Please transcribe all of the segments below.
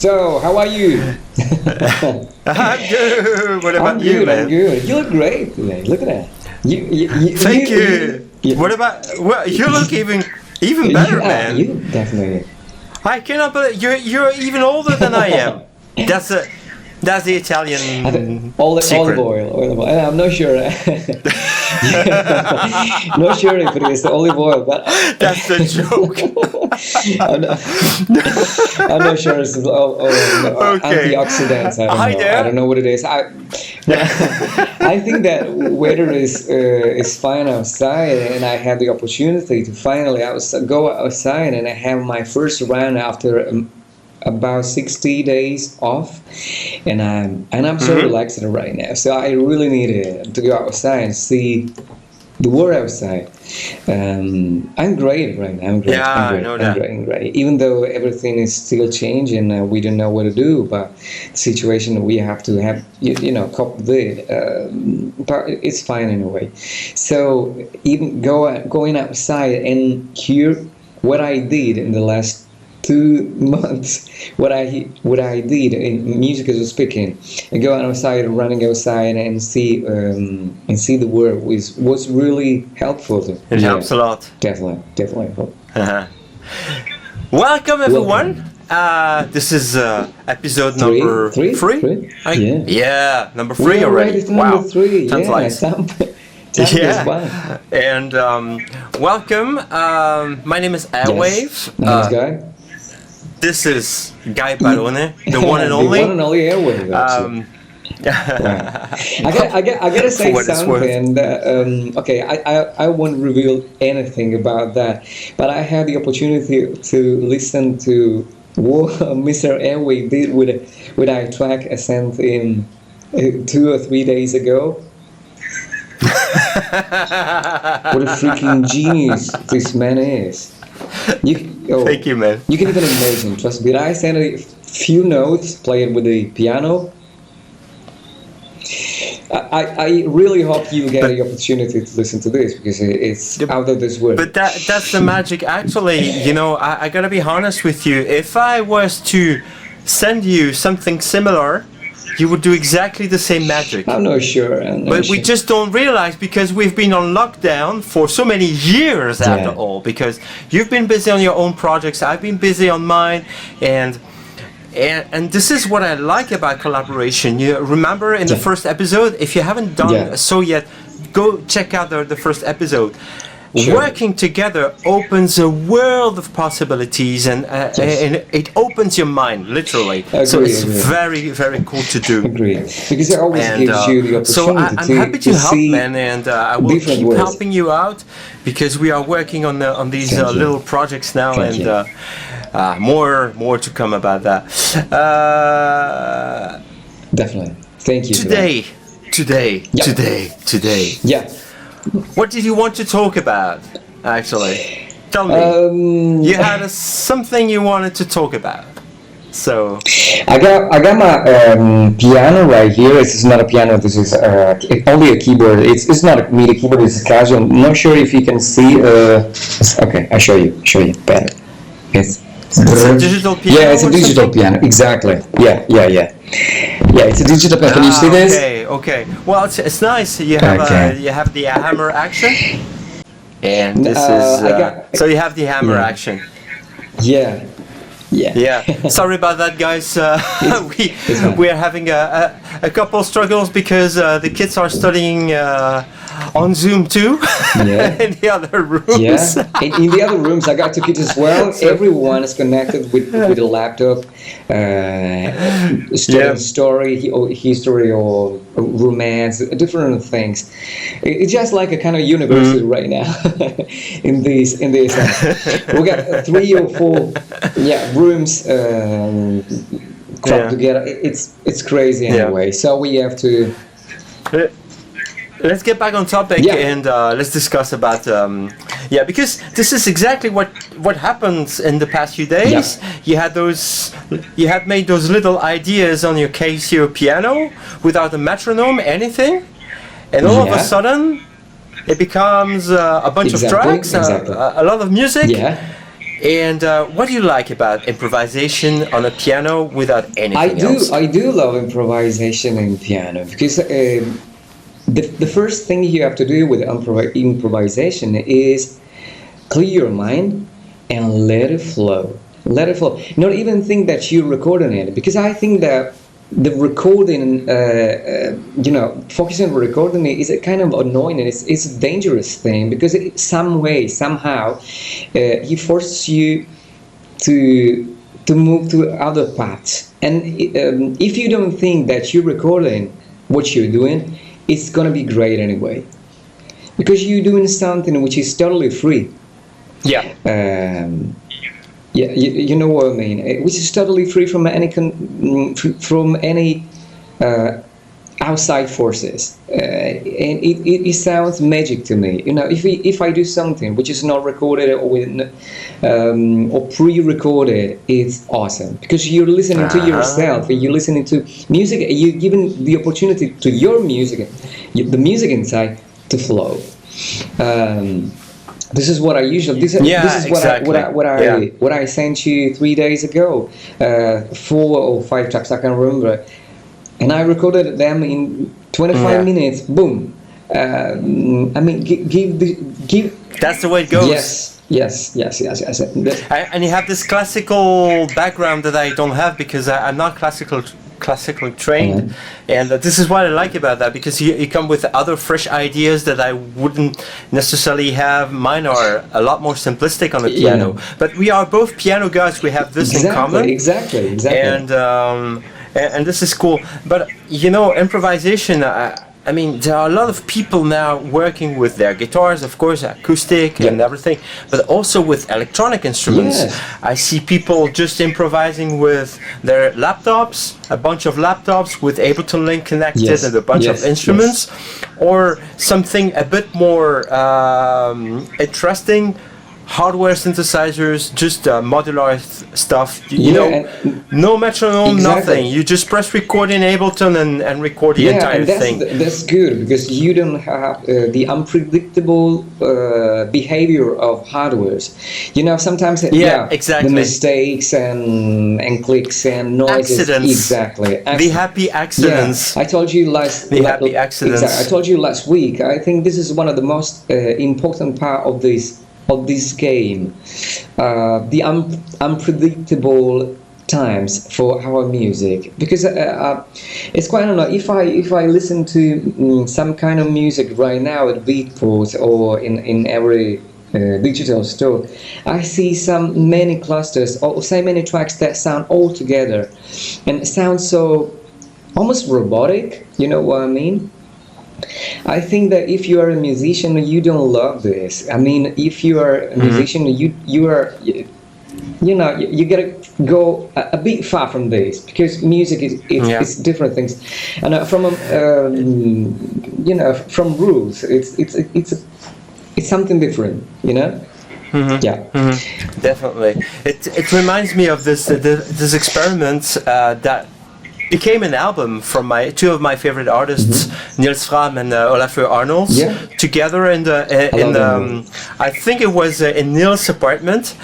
So, how are you? I'm good. What about you, man? I'm good. You look great today. Look at that. Thank you. What about? Well, you look even better, man. You definitely. I cannot believe you're even older than I am. That's the Italian secret. Olive oil. I'm not sure. Not sure if it is the olive oil, but that's the joke. I'm not sure it's antioxidants. I don't know what it is. I think that weather is fine outside, and I had the opportunity to finally go outside, and I have my first run after about 60 days off, and I'm so relaxed right now. So I really need to go outside and see the world outside. I'm great right now. I'm great. Yeah, I'm great. Even though everything is still changing, we don't know what to do. But the situation we have to cope with it. But it's fine in a way. So even going outside and hear what I did in the last 2 months, what I did in musical speaking, and go outside, running outside, and see the world was really helpful. It helps a lot. Definitely. Welcome everyone. This is episode number three. Number three already. Number 3. Time flies. Yeah. And welcome. My name is Airwave. My name is Guy. This is Gai Barone, the one and only. The one and only Airwave. I gotta say something. Okay, I won't reveal anything about that, but I had the opportunity to listen to what Mr. Airwave did with a track I sent in 2 or 3 days ago. What a freaking genius this man is. Thank you, man. You can even imagine. Trust me. Did I send a few notes playing with the piano? I really hope you get the opportunity to listen to this, because it's out of this world. But that's the magic. Actually, I gotta be honest with you. If I was to send you something similar, you would do exactly the same magic. I'm not sure. But we just don't realize, because we've been on lockdown for so many years after all. Because you've been busy on your own projects, I've been busy on mine, and this is what I like about collaboration. You remember in the first episode? If you haven't done so yet, go check out the first episode. Sure. Working together opens a world of possibilities, and it opens your mind, literally. So it's very, very cool to do. Agreed. Because it always gives you the opportunity so I'm happy to help, man, and I will keep helping you out, because we are working on these little projects now. More to come about that. Definitely. Thank you. Today. Yeah. What did you want to talk about, actually? Tell me. You had something you wanted to talk about. So I got my piano right here. It's not a piano. This is only a keyboard. It's not a MIDI keyboard. It's a casual. I'm not sure if you can see. Okay, I show you better. It's a digital piano. Yeah, it's a digital piano. Exactly. Yeah. It's a digital piano. Can you see this? Okay. Well, it's nice. You have the hammer action, and this is so you have the hammer action. Yeah. Sorry about that, guys. We are having a couple struggles, because the kids are studying on Zoom too. In the other rooms. In the other rooms, I got 2 kids as well. Everyone is connected with a laptop, studying history or romance, different things. It's just like a kind of university right now. in this, we got 3 or 4 rooms clubbed together. It's crazy anyway. So we have to. Let's get back on topic and let's discuss about because this is exactly what happens in the past few days. You had made those little ideas on your Casio piano without a metronome, anything, and all of a sudden it becomes a bunch of tracks, a lot of music. And what do you like about improvisation on a piano without anything else? I do love improvisation in piano because the first thing you have to do with improvisation is clear your mind and let it flow. Let it flow. Not even think that you're recording it, because I think that the recording, focusing on recording it is a kind of annoying. It's a dangerous thing because some way, somehow, he forces you to move to other paths. And if you don't think that you're recording what you're doing, it's gonna be great anyway, because you're doing something which is totally free. Yeah. Yeah, you know what I mean. Which is totally free from from any outside forces, and it sounds magic to me. You know, if I do something which is not recorded or pre-recorded, it's awesome because you're listening to yourself, you're listening to music, you're giving the opportunity to your music, the music inside, to flow. This is what I usually. This is exactly. what I sent you 3 days ago. 4 or 5 tracks, I can remember, and I recorded them in 25 minutes. Boom. I mean, give. That's the way it goes. Yes. And you have this classical background that I don't have because I'm not classically trained, and this is what I like about that, because you come with other fresh ideas that I wouldn't necessarily have. Mine are a lot more simplistic on the piano, but we are both piano guys. We have this in common. Exactly. And this is cool. But improvisation, I mean, there are a lot of people now working with their guitars, of course, acoustic and everything, but also with electronic instruments. I see people just improvising with their laptops, a bunch of laptops with Ableton Link connected and a bunch of instruments, or something a bit more interesting. Hardware synthesizers, just modular stuff, no metronome, nothing. You just press record in Ableton and record the entire thing. That's good, because you don't have the unpredictable behavior of hardwares. Sometimes exactly. the mistakes and clicks and noises. Accidents. Exactly. The happy accidents. I told you happy accidents. Exactly. I told you last week. I think this is one of the most important part of this game, the unpredictable times for our music, because it's quite, I don't know, if I listen to some kind of music right now at Beatport or in every digital store, I see many clusters or so many tracks that sound all together and sound so almost robotic. You know what I mean? I think that if you are a musician, you don't love this. I mean, if you are a musician, you are, you gotta go a bit far from this, because music is different things, and from rules, it's something different, Definitely. It reminds me of this experiment that became an album from two of my favorite artists, Niels Fram and Olafur Arnold, together I think it was in Niels' apartment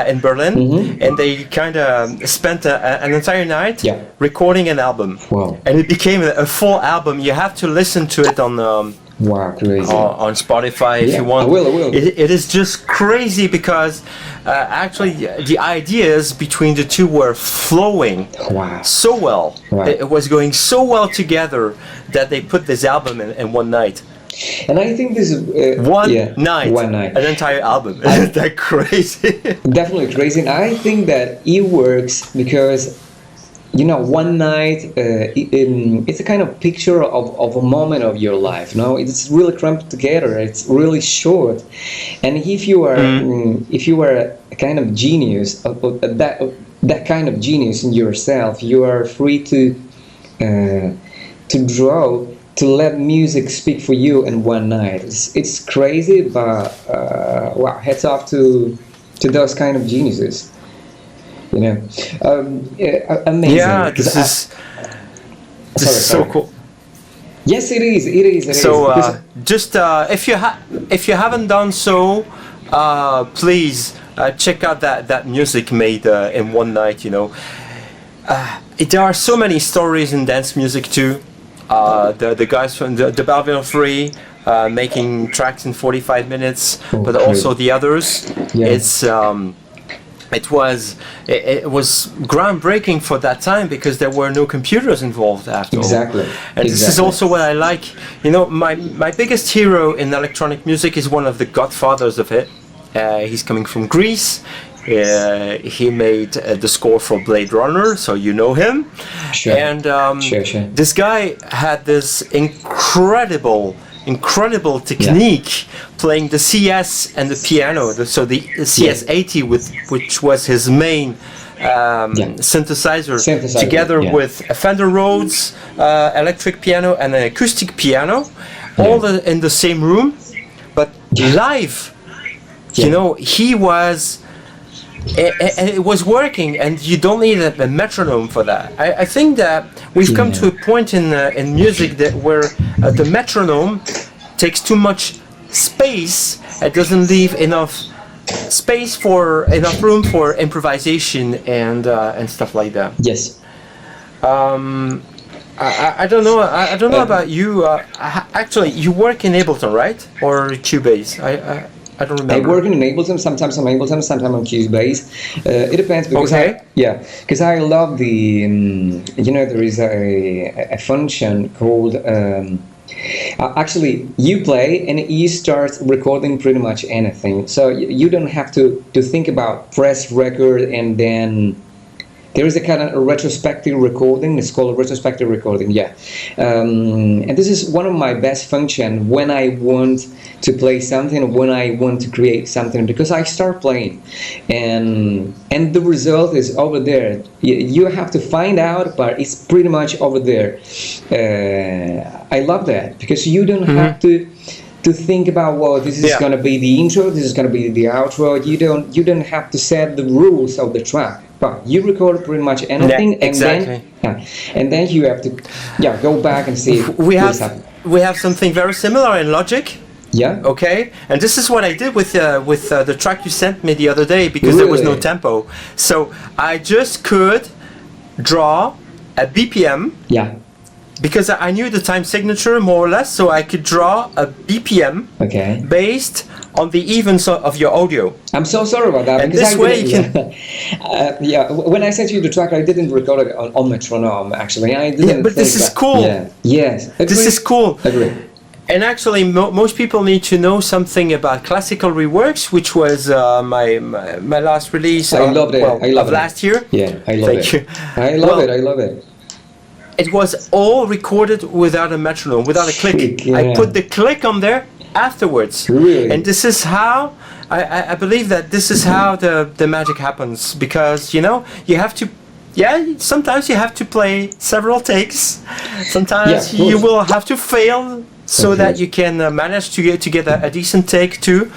in Berlin, and they kind of spent an entire night recording an album. Wow. And it became a full album. You have to listen to it on crazy. On Spotify if you want. I will. It is just crazy because actually the ideas between the two were flowing so well. It was going so well together that they put this album in one night. And I think this is one night, an entire album. Isn't that crazy? Definitely crazy. And I think that it works because, one night, it's a kind of picture of a moment of your life. It's really cramped together. It's really short, and if you are a kind of genius, that kind of genius in yourself, you are free to draw, to let music speak for you in one night. It's crazy, but hats off to those kind of geniuses. Amazing. Yeah, this is so cool. Yes, it is. So just if you haven't done so, please check out that music made in one night. There are so many stories in dance music too. The guys from the Belleville Free making tracks in 45 minutes, but also the others. Yeah. It was groundbreaking for that time because there were no computers involved after Exactly. all. And this is also what I like. My biggest hero in electronic music is one of the godfathers of it. He's coming from Greece. He made the score for Blade Runner, so you know him. Sure. And Sure. this guy had this incredible technique playing the CS and the piano. So the CS80, which was his main synthesizer, together with a Fender Rhodes electric piano and an acoustic piano, all in the same room, but live. He was. It was working, and you don't need a metronome for that. I think that we've come to a point in music where the metronome takes too much space. It doesn't leave enough room for improvisation and stuff like that. Yes. I don't know. I don't know about you. Actually, you work in Ableton, right? Or Cubase? I don't remember. I work in Ableton, sometimes on Ableton, sometimes on Cubase. It depends because because I love the there is a function called actually you play and you start recording pretty much anything. So you don't have to think about press record and then there is a kind of a retrospective recording. It's called a retrospective recording, and this is one of my best functions when I want to play something, when I want to create something, because I start playing, and the result is over there. You have to find out, but it's pretty much over there. I love that because you don't have to think about, well, this is going to be the intro, this is going to be the outro. You don't have to set the rules of the track. But you record pretty much anything, and then you have to go back and see we have something very similar in Logic. Yeah. Okay. And this is what I did with the track you sent me the other day because there was no tempo. So I just could draw a BPM. Yeah. Because I knew the time signature more or less, so I could draw a BPM based on the evens of your audio. I'm so sorry about that. And this way you can... when I sent you the track, I didn't record it on metronome, actually. I didn't but this is cool. Yeah. Yes. Agreed. This is cool. Agree. And actually, most people need to know something about Classical Reworks, which was my last release of last year. Yeah, I love it. Thank you. I love it. It was all recorded without a metronome, without a click. I put the click on there afterwards. Really? And this is how, I believe that this is how the magic happens. Because, you have to, sometimes you have to play several takes. Sometimes you will have to fail so that you can manage to get a decent take too.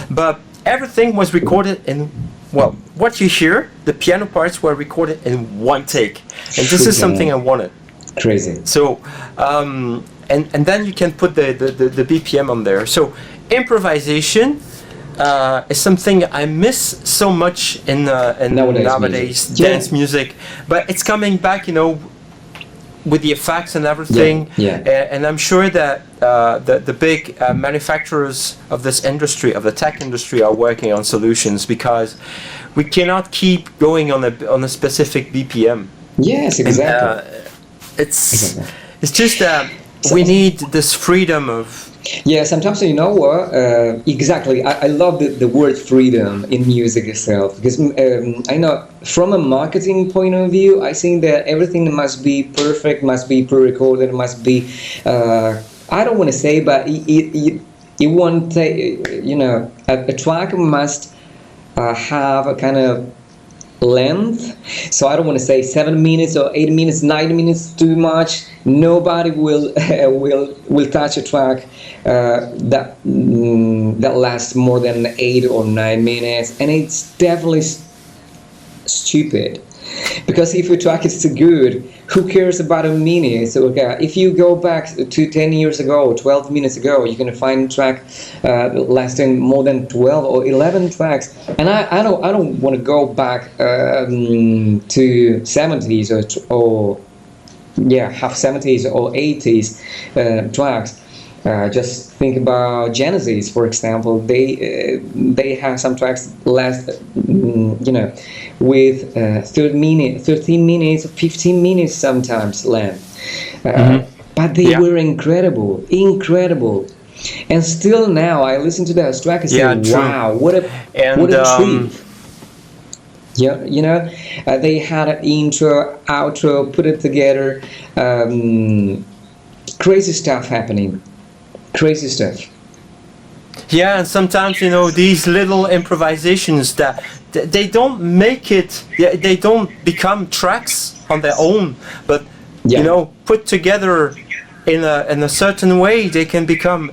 But everything was recorded in, what you hear, the piano parts were recorded in one take. And this is something I wanted. Crazy. So, and then you can put the BPM on there. So, improvisation is something I miss so much in nowadays dance music. But it's coming back, with the effects and everything. And I'm sure that the big manufacturers of this industry, of the tech industry, are working on solutions because we cannot keep going on a specific BPM. Yes, exactly. It's just that we need this freedom of... Yeah, sometimes exactly. I love the word freedom in music itself because I know from a marketing point of view, I think that everything must be perfect, must be pre-recorded, must be. I don't want to say, but it won't. A track must have a kind of length. So I don't want to say 7 minutes or 8 minutes, 9 minutes too much. Nobody will touch a track that lasts more than 8 or 9 minutes, and it's definitely stupid. Because if a track is too good, who cares about a minute? So if you go back to 10 years ago, 12 minutes ago, you're gonna find a track lasting more than 12 or 11 tracks. And I don't want to go back to 70s or yeah, half 70s or 80s tracks. Just think about Genesis, for example. They have some tracks last, with 13 minutes, 15 minutes sometimes length. But they were incredible, incredible. And still now, I listen to that track and say, "Wow, what a treat!" Yeah, they had an intro, outro, put it together. Crazy stuff happening. Crazy stuff. Yeah, and sometimes these little improvisations that they don't make it, they don't become tracks on their own, but put together in a certain way, they can become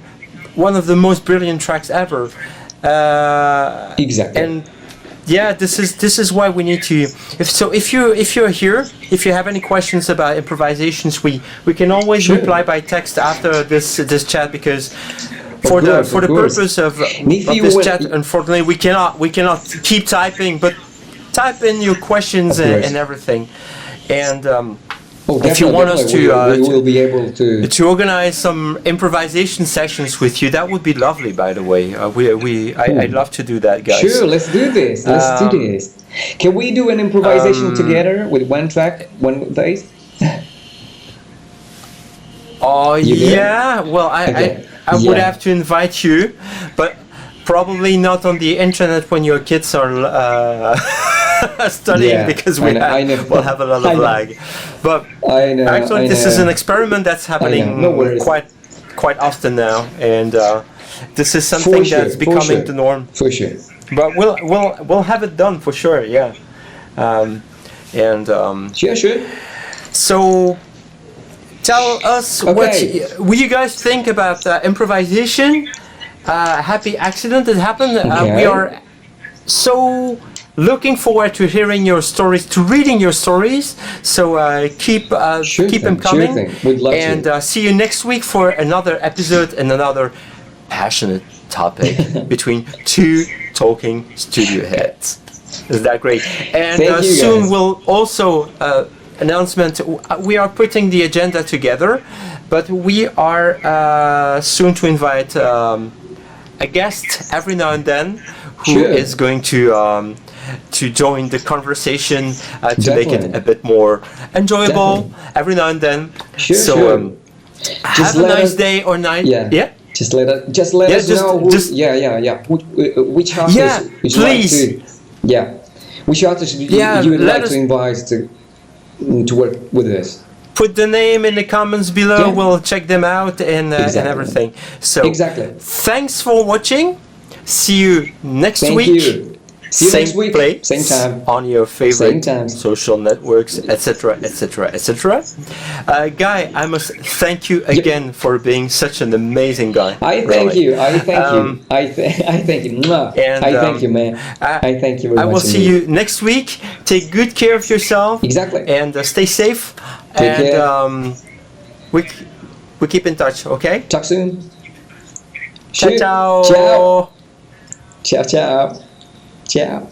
one of the most brilliant tracks ever. Exactly. And yeah, this is why we need to. If you're here, if you have any questions about improvisations, we can always reply by text after this chat, because for the purpose of this chat, unfortunately we cannot keep typing, but type in your questions and everything. And if you want us to we will be able to organize some improvisation sessions with you, that would be lovely. By the way, I'd love to do that, guys. Sure, let's do this. Can we do an improvisation together with one track, one bass? Oh yeah. Well, I would have to invite you, but probably not on the internet when your kids are studying, because we'll have a lot of lag. But actually, this is an experiment that's happening quite often now, and this is something that's becoming the norm. For sure. But we'll have it done for sure. Yeah. Sure. So, tell us what you guys think about improvisation. Happy accident that happened. We are so looking forward to hearing your stories, to reading your stories. So keep them coming. We'd love to. See you next week for another episode and another passionate topic between two talking studio heads. Is that great? And soon we'll also announcement. We are putting the agenda together, but we are soon to invite a guest every now and then who is going to join the conversation to make it a bit more enjoyable every now and then. Have a nice day or night. Yeah. Just let us know. Which artist would you like to? Which artist you would like to invite to work with us? Put the name in the comments below. We'll check them out and everything. So thanks for watching. See you next week. See you next week. Place, same time. On your favorite social networks, etc., etc., etc. Guy, I must thank you again for being such an amazing guy. I thank you. I thank you. I thank you. And, I thank you, man. I thank you very much. I will see you next week. Take good care of yourself. Exactly. And stay safe. Take care. We keep in touch, okay? Talk soon. Ciao, ciao. Ciao. Ciao. Ciao.